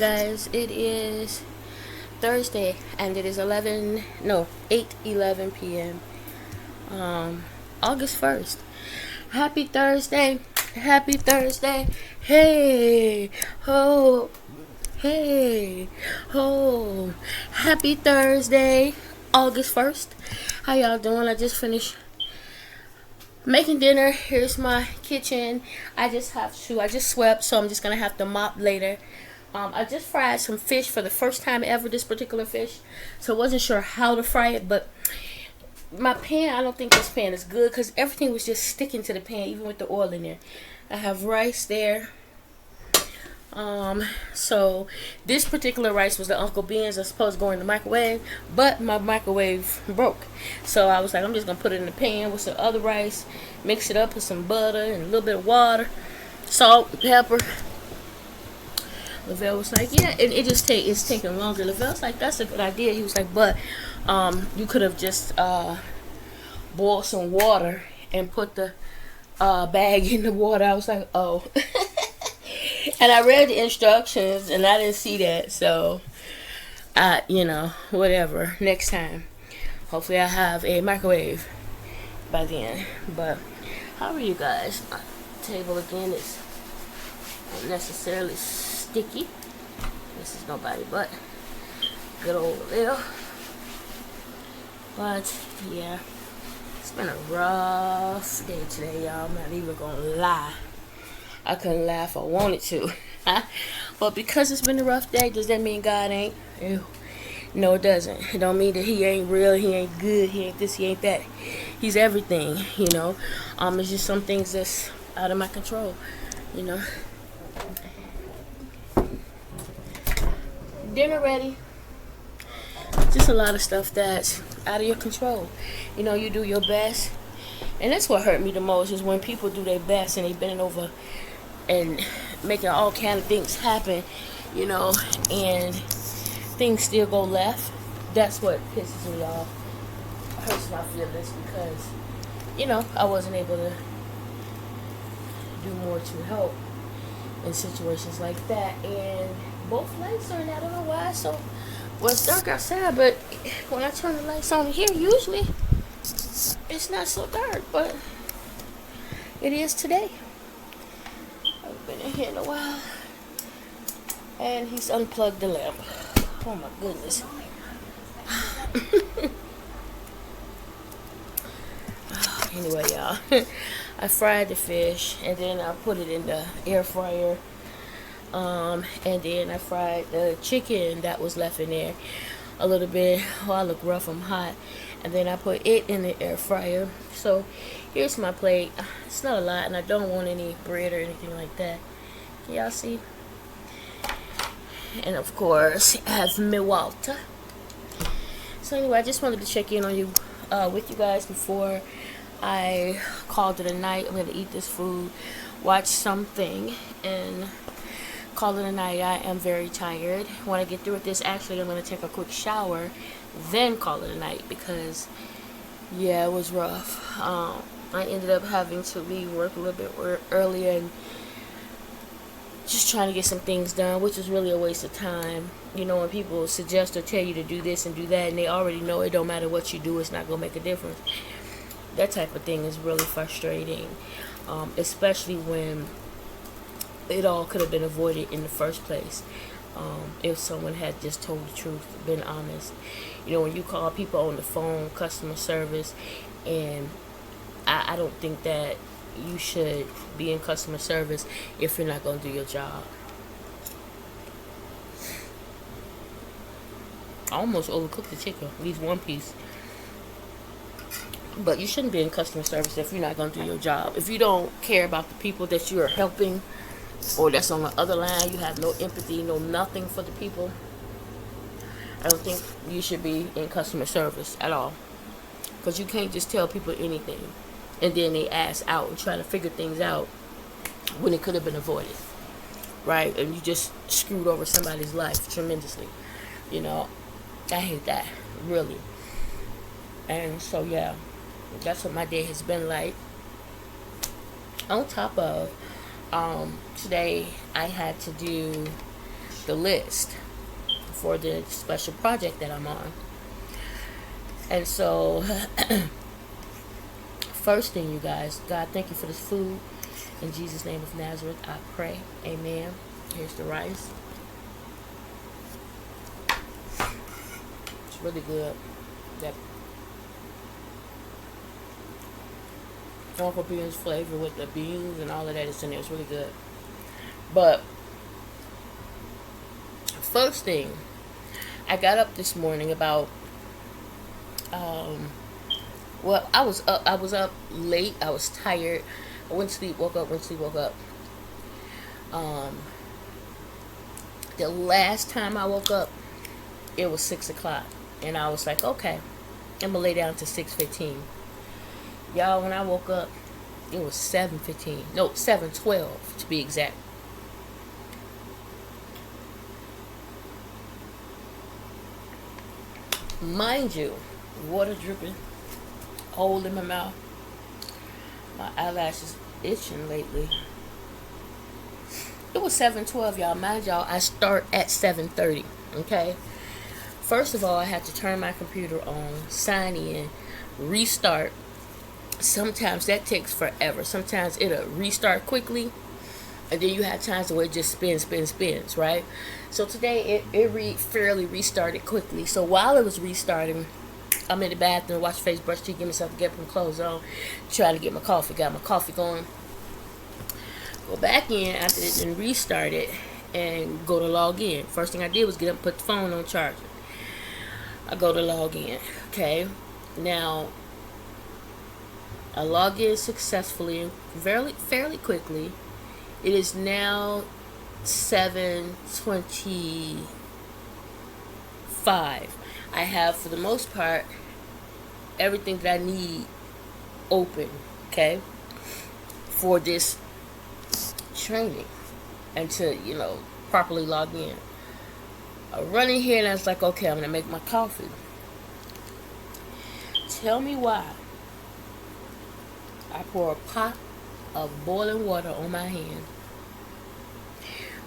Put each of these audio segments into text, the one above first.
guys, it is Thursday and it is 8:11 p.m. August 1st. Happy Thursday. Happy Thursday. Hey. Ho. Hey. Ho. Happy Thursday. August 1st. How y'all doing? I just finished making dinner. Here's my kitchen. I just swept, so I'm just gonna have to mop later. I just fried some fish for the first time ever, this particular fish. So I wasn't sure how to fry it, but my pan, I don't think this pan is good because everything was just sticking to the pan, even with the oil in there. I have rice there. So this particular rice was the Uncle Ben's. I supposed to go in the microwave, but my microwave broke. So I was like, I'm just gonna put it in the pan with some other rice, mix it up with some butter and a little bit of water, salt, pepper. Lavelle was like, yeah, and it's taking longer. Lavelle's like, that's a good idea. He was like, but you could have just boiled some water and put the bag in the water. I was like, oh. And I read the instructions and I didn't see that, so whatever. Next time, hopefully I have a microwave by then. But how are you guys? My table again is not necessarily sticky. This is nobody but good old Lil. But yeah, it's been a rough day today, y'all. I'm not even gonna lie. I couldn't laugh if I wanted to. But because it's been a rough day, does that mean God ain't? Ew. No, it doesn't. It don't mean that he ain't real, he ain't good, he ain't this, he ain't that. He's everything, you know. It's just some things that's out of my control, you know. Dinner ready. Just a lot of stuff that's out of your control. You know, you do your best. And that's what hurt me the most, is when people do their best and they bending over and making all kind of things happen, you know, and things still go left. That's what pisses me off, hurts my feelings, because, you know, I wasn't able to do more to help in situations like that. And both lights are in. I don't know why. So, well, it's dark outside, but when I turn the lights on here, usually it's not so dark, but it is today. I've been in here in a while, and he's unplugged the lamp. Oh my goodness. Anyway, y'all, I fried the fish and then I put it in the air fryer. And then I fried the chicken that was left in there a little bit. Oh, I look rough, I'm hot. And then I put it in the air fryer. So here's my plate. It's not a lot, and I don't want any bread or anything like that. Can y'all see? And of course, I have my water. So anyway, I just wanted to check in on you, with you guys before I called it a night. I'm gonna eat this food, watch something, and call it a night. I am very tired. When I get through with this, actually, I'm going to take a quick shower, then call it a night, because, yeah, it was rough. I ended up having to leave work a little bit earlier and just trying to get some things done, which is really a waste of time. You know, when people suggest or tell you to do this and do that, and they already know it don't matter what you do, it's not going to make a difference. That type of thing is really frustrating, especially when it all could have been avoided in the first place, if someone had just told the truth, been honest. You know, when you call people on the phone, customer service, and I don't think that you should be in customer service if you're not going to do your job. I almost overcooked the chicken, at least one piece. But you shouldn't be in customer service if you're not going to do your job. If you don't care about the people that you are helping, or that's on the other line, you have no empathy, no nothing for the people, I don't think you should be in customer service at all. Because you can't just tell people anything and then they ass out and try to figure things out when it could have been avoided, right? And you just screwed over somebody's life tremendously. You know, I hate that, really. And so, yeah, that's what my day has been like. On top of, today I had to do the list for the special project that I'm on. And so, first thing, you guys, God, thank you for this food. In Jesus' name of Nazareth, I pray. Amen. Here's the rice. It's really good. That Uncle Beans flavor with the beans and all of that is in there. It's really good. But first thing, I got up this morning about well, I was up late. I was tired. I went to sleep, woke up, the last time I woke up, it was 6 o'clock. And I was like, okay, I'm going to lay down to 6:15. Y'all, when I woke up, it was 7:15. No, 7:12 to be exact. Mind you, water dripping, hole in my mouth. My eyelashes itching lately. It was 7:12, y'all. Mind y'all, I start at 7:30. Okay. First of all, I had to turn my computer on, sign in, restart. Sometimes that takes forever. Sometimes it'll restart quickly, and then you have times where it just spins, right? So today it fairly restarted quickly. So while it was restarting, I'm in the bathroom, wash face, brush teeth, give myself to get some clothes on, trying to get my coffee. Got my coffee going. Go back in after it and restart it and go to log in. First thing I did was get up and put the phone on charger. I go to log in. Okay. Now, I log in successfully and fairly quickly. It is now 7:25. I have, for the most part, everything that I need open, okay, for this training and to, properly log in. I run in here and I was like, okay, I'm going to make my coffee. Tell me why I pour a pot of boiling water on my hand.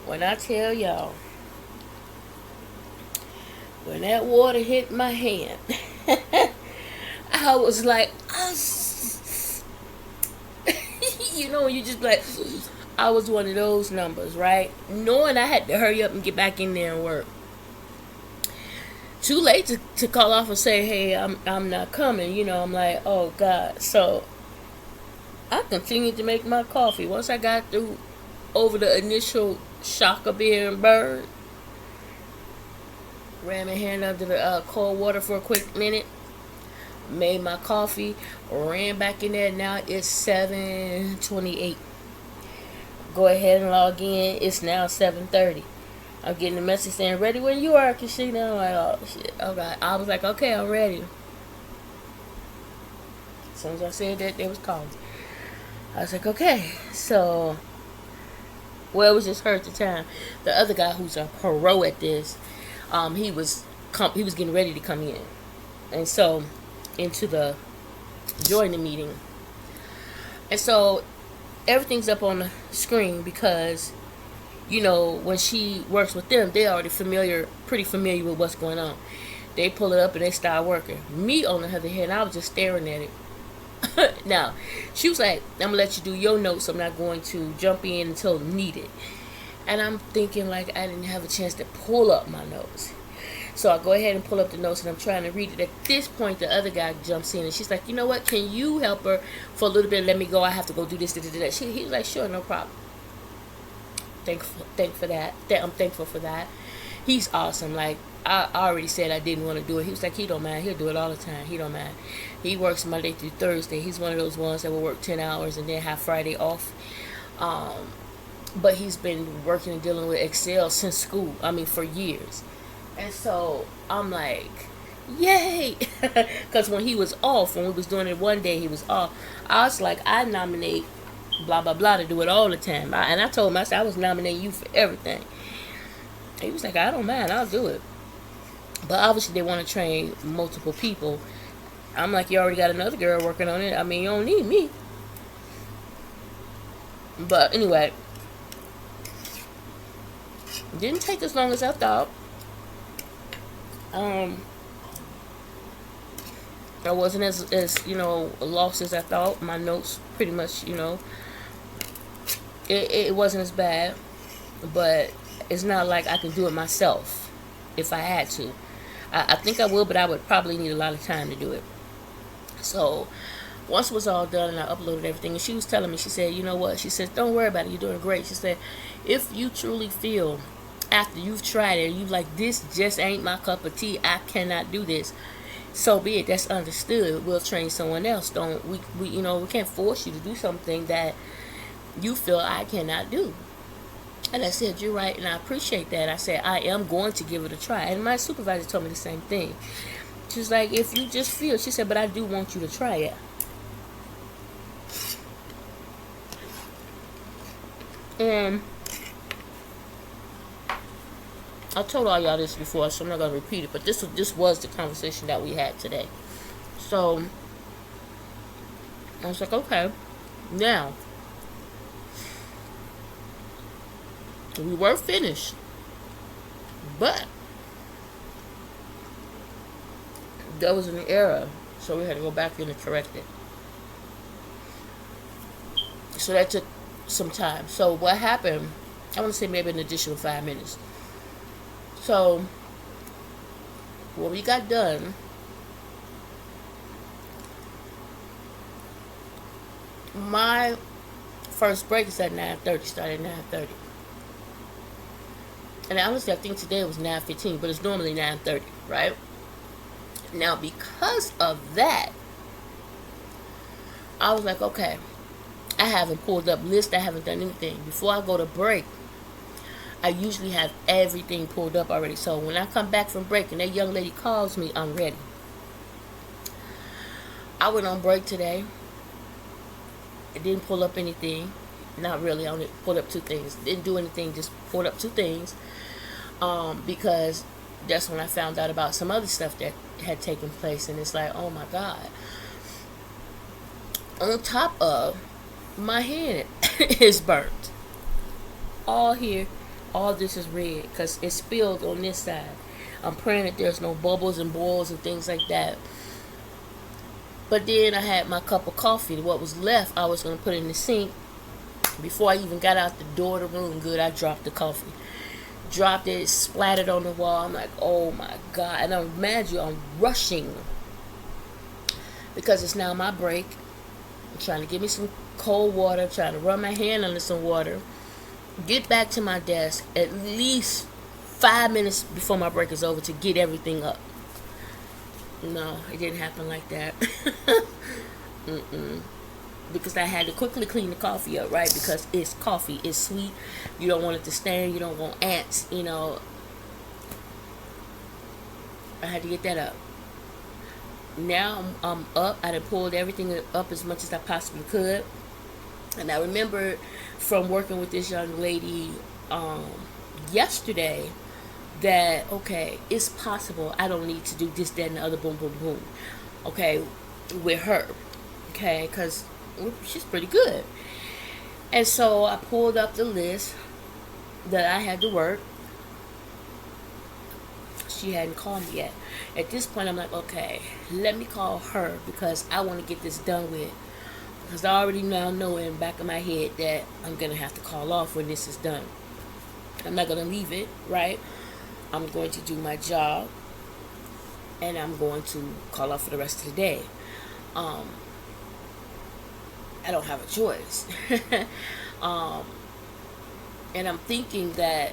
When I tell y'all, when that water hit my hand, I was like, you just like, I was one of those numbers, right? Knowing I had to hurry up and get back in there and work. Too late to call off and say, hey, I'm not coming. I'm like, oh God. So I continued to make my coffee. Once I got through over the initial shock of being burned, ran my hand under the cold water for a quick minute, made my coffee, ran back in there. Now it's 7:28. Go ahead and log in. It's now 7:30. I'm getting a message saying, ready when you are, Kashina. I'm like, oh shit. Okay. I was like, okay, I'm ready. As soon as I said that, they was calling. I was like, okay. So, well, it was just her at the time. The other guy who's a pro at this, he was getting ready to come in. And so, join the meeting. And so, everything's up on the screen because, when she works with them, they're already pretty familiar with what's going on. They pull it up and they start working. Me, on the other hand, I was just staring at it. Now, she was like, I'm going to let you do your notes. I'm not going to jump in until needed. And I'm thinking like I didn't have a chance to pull up my notes. So I go ahead and pull up the notes and I'm trying to read it. At this point, the other guy jumps in and she's like, you know what? Can you help her for a little bit? Let me go. I have to go do this, that. He's like, sure, no problem. Thankful for that. I'm thankful for that. He's awesome. Like, I already said I didn't want to do it. He was like, he don't mind. He'll do it all the time. He don't mind. He works Monday through Thursday. He's one of those ones that will work 10 hours and then have Friday off. But he's been working and dealing with Excel since school. For years. And so I'm like, yay. Because when he was off, when we was doing it one day, he was off. I was like, I nominate blah, blah, blah to do it all the time. And I told him, I said, I was nominating you for everything. He was like, I don't mind. I'll do it. But obviously they want to train multiple people. I'm like, you already got another girl working on it. You don't need me. But anyway, Didn't take as long as I thought. Um, I wasn't as lost as I thought. My notes pretty much, it wasn't as bad, but it's not like I can do it myself if I had to. I think I will, but I would probably need a lot of time to do it. So once it was all done and I uploaded everything, and she was telling me, she said, you know what? She said, don't worry about it. You're doing great. She said, if you truly feel after you've tried it, you like, this just ain't my cup of tea. I cannot do this. So be it. That's understood. We'll train someone else. Don't we can't force you to do something that you feel I cannot do. And I said, you're right, and I appreciate that. I said, I am going to give it a try. And my supervisor told me the same thing. She's like, if you just feel, she said, but I do want you to try it. And I told all y'all this before, so I'm not going to repeat it. But this was the conversation that we had today. So I was like, okay, now we were finished, but there was an error, so we had to go back in and correct it. So that took some time. So what happened, I want to say maybe an additional 5 minutes. So when we got done, my first break is at 9:30, started at 9:30. And honestly, I think today it was 9:15, but it's normally 9:30, right? Now, because of that, I was like, okay, I haven't pulled up lists, I haven't done anything. Before I go to break, I usually have everything pulled up already. So when I come back from break and that young lady calls me, I'm ready. I went on break today. I didn't pull up anything. Not really. I only pulled up 2 things. Didn't do anything, just pulled up 2 things. Because that's when I found out about some other stuff that had taken place. And it's like, oh my God. On top of, my hand is burnt. All here, all this is red because it spilled on this side. I'm praying that there's no bubbles and boils and things like that. But then I had my cup of coffee. What was left, I was going to put in the sink. Before I even got out the door of the room, good, I dropped the coffee. Dropped it, splattered on the wall. I'm like, oh my God. And I'm mad you, I'm rushing. Because it's now my break. I'm trying to get me some cold water. Trying to run my hand under some water. Get back to my desk at least 5 minutes before my break is over to get everything up. No, it didn't happen like that. Because I had to quickly clean the coffee up, right? Because it's coffee, it's sweet. You don't want it to stain. You don't want ants, I had to get that up. Now I'm up. I done pulled everything up as much as I possibly could. And I remember from working with this young lady yesterday that, okay, it's possible I don't need to do this, that, and the other, boom, boom, boom. Okay, with her. Okay, because she's pretty good. And so I pulled up the list that I had to work. She hadn't called me yet. At this point, I'm like, okay, let me call her because I want to get this done with. Because I already now know in the back of my head that I'm going to have to call off when this is done. I'm not going to leave it, right? I'm going to do my job. And I'm going to call off for the rest of the day. I don't have a choice. And I'm thinking that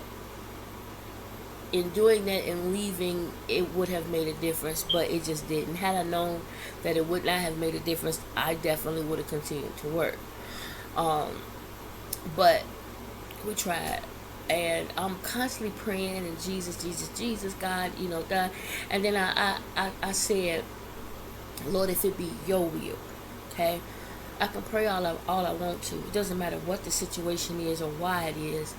in doing that and leaving, it would have made a difference, but it just didn't. Had I known that it would not have made a difference, I definitely would have continued to work. But we tried, and I'm constantly praying and Jesus, Jesus, Jesus, God, God. And then I said, Lord, if it be your will, okay, I can pray all I want to. It doesn't matter what the situation is or why it is.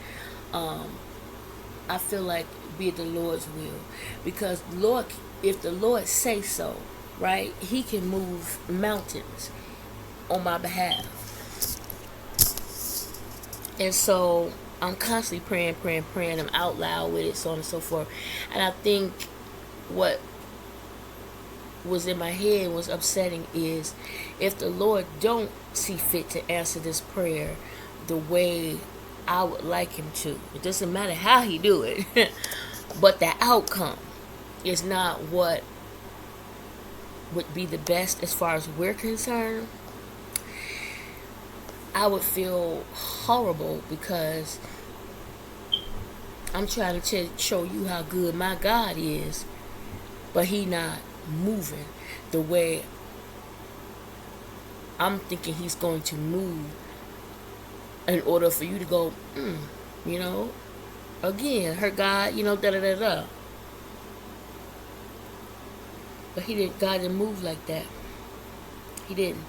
I feel like be it the Lord's will, because Lord, if the Lord say so, right, He can move mountains on my behalf. And so I'm constantly praying, praying, praying. I'm out loud with it, so on and so forth. And I think what was in my head was upsetting is if the Lord don't see fit to answer this prayer the way I would like him to. It doesn't matter how he do it. But the outcome is not what would be the best as far as we're concerned. I would feel horrible because I'm trying to show you how good my God is, but he not moving the way I'm thinking he's going to move in order for you to go, you know, again, her God, you know, da da da da. But God didn't move like that. He didn't.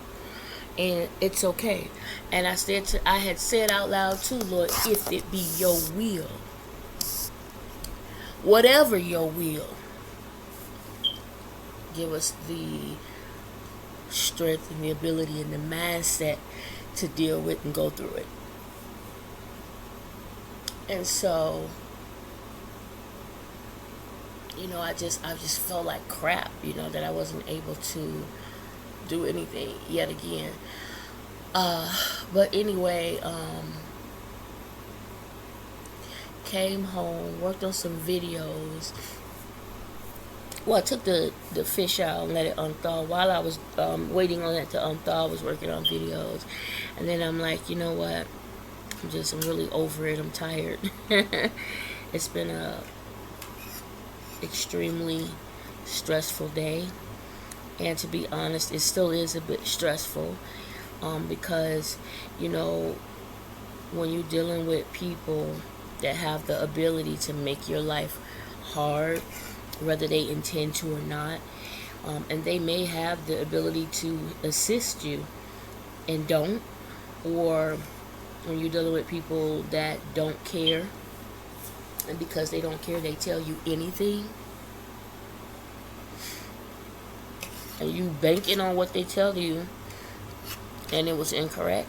And it's okay. And I had said out loud too, Lord, if it be your will, whatever your will, give us the strength and the ability and the mindset to deal with and go through it. And so, you know, I just felt like crap, you know, that I wasn't able to do anything yet again. But anyway, came home, worked on some videos. Well, I took the fish out and let it unthaw. While I was waiting on it to unthaw, I was working on videos. And then I'm like, you know what? I'm really over it. I'm tired. It's been a extremely stressful day. And to be honest, it still is a bit stressful. Because, you know, when you're dealing with people that have the ability to make your life hard, whether they intend to or not, and they may have the ability to assist you and don't, or when you're dealing with people that don't care, and because they don't care, they tell you anything, and you banking on what they tell you, and it was incorrect,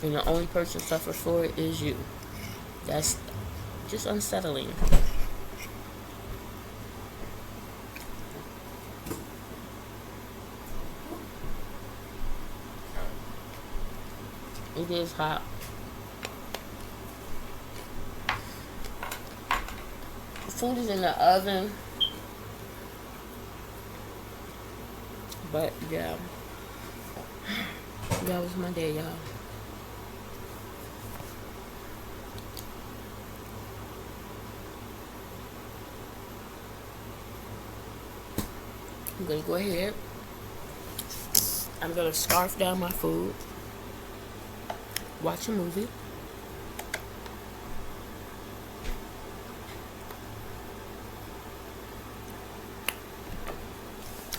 and the only person suffers for it is you. That's just unsettling. It is hot. Food is in the oven. But yeah. That was my day, y'all. I'm gonna go ahead. I'm gonna scarf down my food. Watch a movie.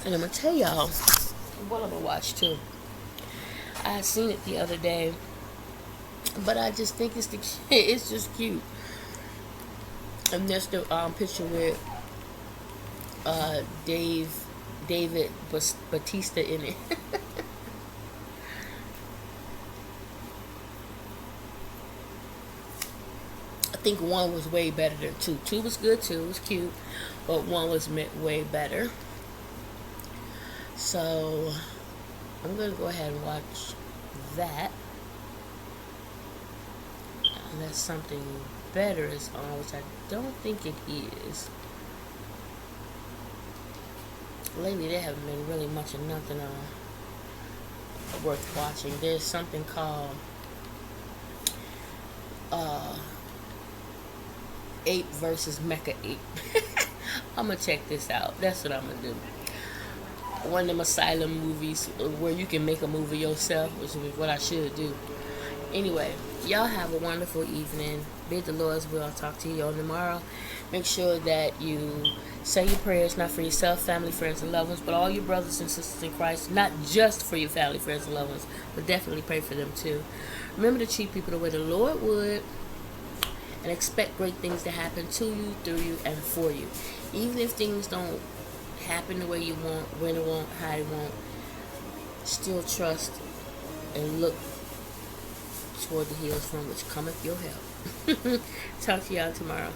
And I'm gonna tell y'all what I'm gonna watch too. I had seen it the other day, but I just think it's just cute. And there's the picture with David Batista in it. I think one was way better than two. Two was good too, it was cute, but one was way better. So I'm gonna go ahead and watch that, unless something better is on, which I don't think it is. Lately there haven't been really much of nothing worth watching. There's something called Ape versus Mecha Ape. I'm gonna check this out. That's what I'm gonna do. One of them asylum movies where you can make a movie yourself, which is what I should do. Anyway, y'all have a wonderful evening. Bid the Lord's will. I'll talk to you all tomorrow. Make sure that you say your prayers, not for yourself, family, friends, and loved ones, but all your brothers and sisters in Christ. Not just for your family, friends, and loved ones, but definitely pray for them too. Remember to treat people the way the Lord would, and expect great things to happen to you, through you, and for you. Even if things don't happen the way you want, when it won't, how it won't, still trust and look toward the hills from which cometh your help. Talk to y'all tomorrow.